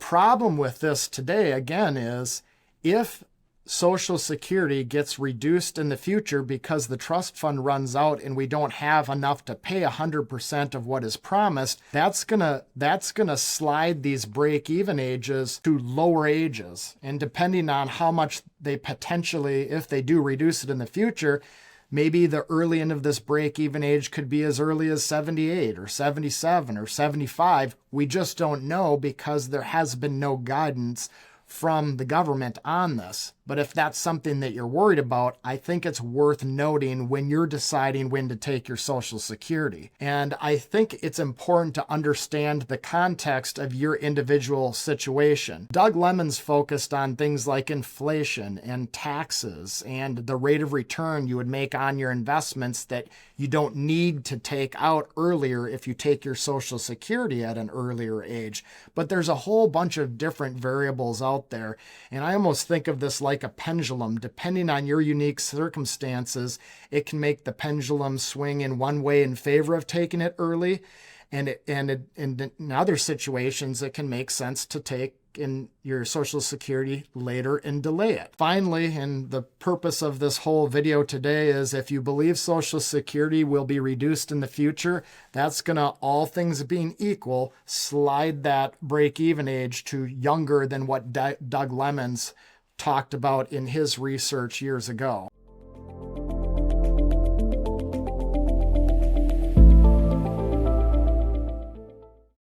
problem with this today, again, is if Social Security gets reduced in the future because the trust fund runs out and we don't have enough to pay 100% of what is promised, that's gonna slide these break-even ages to lower ages. And depending on how much they potentially, if they do reduce it in the future, maybe the early end of this break-even age could be as early as 78 or 77 or 75. We just don't know because there has been no guidance from the government on this. But if that's something that you're worried about, I think it's worth noting when you're deciding when to take your Social Security. And I think it's important to understand the context of your individual situation. Doug Lemon's focused on things like inflation and taxes and the rate of return you would make on your investments that you don't need to take out earlier if you take your Social Security at an earlier age. But there's a whole bunch of different variables out there. And I almost think of this like a pendulum. Depending on your unique circumstances, it can make the pendulum swing in one way in favor of taking it early. And in other situations, it can make sense to take in your Social Security later and delay it. Finally, and the purpose of this whole video today is if you believe Social Security will be reduced in the future, that's gonna, all things being equal, slide that break-even age to younger than what Doug Lemons talked about in his research years ago.